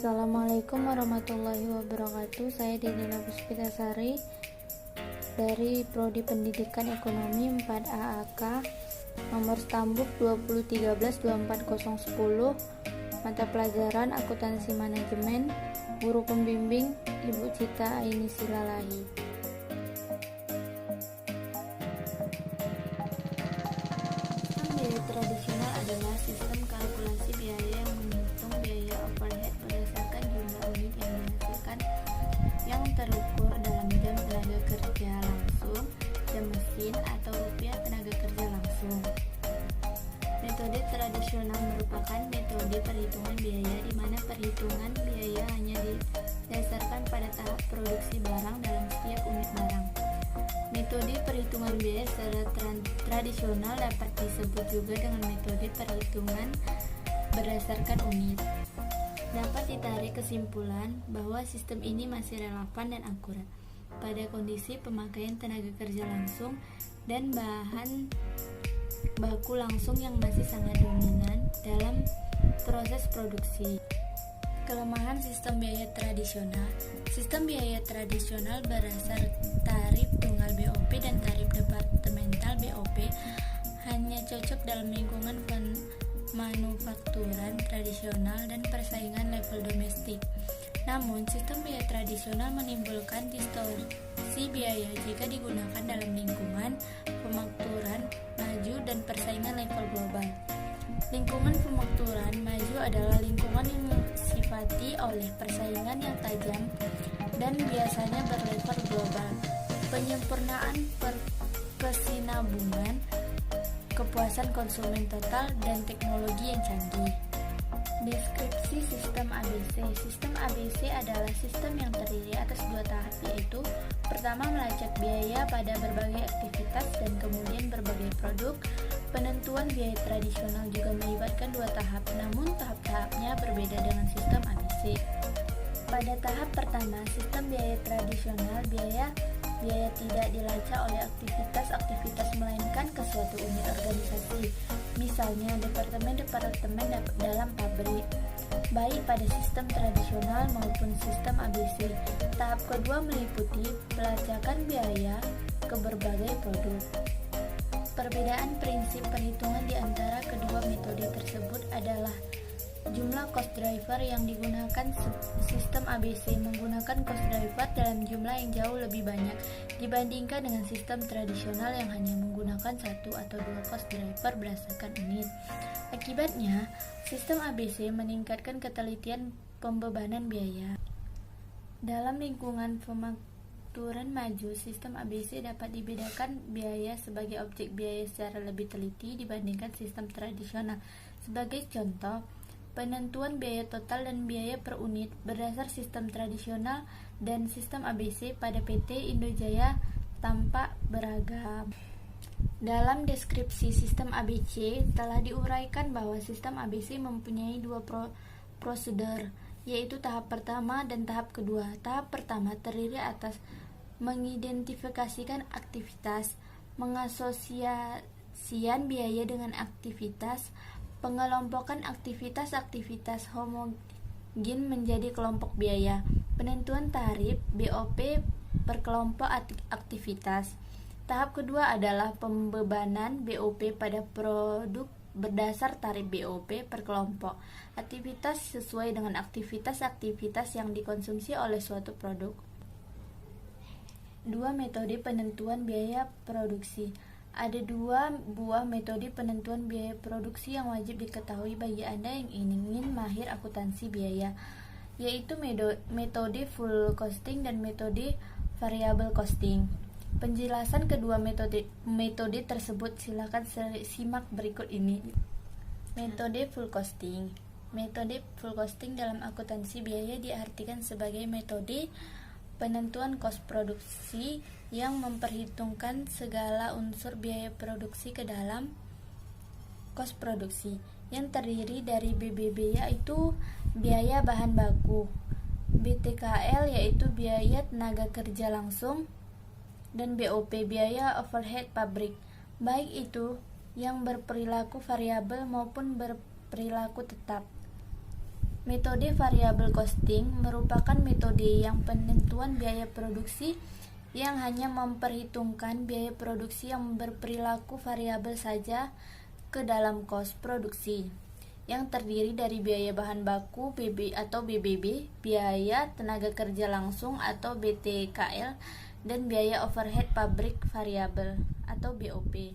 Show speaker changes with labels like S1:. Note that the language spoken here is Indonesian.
S1: Assalamualaikum warahmatullahi wabarakatuh. Saya Dedina Puspitasari dari Prodi Pendidikan Ekonomi 4A AK, nomor stambuk 2013-24010, mata pelajaran Akuntansi Manajemen, guru pembimbing Ibu Cita Aini Silalahi. Sistem biaya tradisional adalah sistem kalkulasi biaya yang menghitung biaya overhead berdasarkan jumlah unit yang dihasilkan yang terukur dalam jam tenaga kerja langsung, jam mesin, atau rupiah tenaga kerja langsung. Metode tradisional merupakan metode perhitungan biaya di mana perhitungan biaya hanya didasarkan pada tahap produksi barang dalam setiap unit barang. Metode perhitungan biaya secara tradisional dapat disebut juga dengan metode perhitungan berdasarkan unit. Dapat ditarik kesimpulan bahwa sistem ini masih relevan dan akurat pada kondisi pemakaian tenaga kerja langsung dan bahan baku langsung yang masih sangat dominan dalam proses produksi. Kelemahan sistem biaya tradisional. Sistem biaya tradisional berdasar tarif tunggal BOP dan tarif departemental BOP hanya cocok dalam lingkungan manufakturan tradisional dan persaingan level domestik. Namun, sistem biaya tradisional menimbulkan distorsi biaya jika digunakan dalam lingkungan pemakmuran maju dan persaingan level global. Lingkungan pemakmuran maju adalah lingkungan yang disifati oleh persaingan yang tajam dan biasanya berlevel global, penyempurnaan kesinambungan, kepuasan konsumen total, dan teknologi yang canggih. Deskripsi sistem ABC. Sistem ABC adalah sistem yang terdiri atas dua tahap, yaitu pertama melacak biaya pada berbagai aktivitas dan kemudian berbagai produk. Penentuan biaya tradisional juga melibatkan dua tahap, namun tahap-tahapnya berbeda dengan sistem ABC. Pada tahap pertama, sistem biaya tradisional, biaya tidak dilacak oleh aktivitas melainkan ke suatu unit organisasi, misalnya departemen dalam pabrik, baik pada sistem tradisional maupun sistem ABC. Tahap kedua meliputi pelacakan biaya ke berbagai produk. Perbedaan prinsip perhitungan di antara kedua metode tersebut adalah jumlah cost driver yang digunakan. Sistem ABC menggunakan cost driver dalam jumlah yang jauh lebih banyak dibandingkan dengan sistem tradisional yang hanya menggunakan satu atau dua cost driver berdasarkan unit. Akibatnya, sistem ABC meningkatkan ketelitian pembebanan biaya. Dalam lingkungan pemakmuran maju, sistem ABC dapat dibedakan biaya sebagai objek biaya secara lebih teliti dibandingkan sistem tradisional. Sebagai contoh, penentuan biaya total dan biaya per unit berdasar sistem tradisional dan sistem ABC pada PT Indojaya tampak beragam. Dalam deskripsi sistem ABC telah diuraikan bahwa sistem ABC mempunyai dua prosedur, yaitu tahap pertama dan tahap kedua. Tahap pertama terdiri atas mengidentifikasikan aktivitas, mengasosiasikan biaya dengan aktivitas, pengelompokan aktivitas homogen menjadi kelompok biaya, penentuan tarif BOP per kelompok aktivitas. Tahap kedua adalah pembebanan BOP pada produk berdasar tarif BOP per kelompok aktivitas sesuai dengan aktivitas yang dikonsumsi oleh suatu produk. Dua metode penentuan biaya produksi. Ada dua buah metode penentuan biaya produksi yang wajib diketahui bagi Anda yang ingin mahir akuntansi biaya, yaitu metode full costing dan metode variable costing. Penjelasan kedua metode tersebut silakan simak berikut ini. Metode full costing. Metode full costing dalam akuntansi biaya diartikan sebagai metode penentuan kos produksi yang memperhitungkan segala unsur biaya produksi ke dalam kos produksi yang terdiri dari BBB yaitu biaya bahan baku, BTKL yaitu biaya tenaga kerja langsung, dan BOP biaya overhead pabrik, baik itu yang berperilaku variabel maupun berperilaku tetap. Metode variable costing merupakan metode yang penentuan biaya produksi yang hanya memperhitungkan biaya produksi yang berperilaku variabel saja ke dalam kos produksi, yang terdiri dari biaya bahan baku BB atau BBB, biaya tenaga kerja langsung atau BTKL, dan biaya overhead pabrik variabel atau BOP.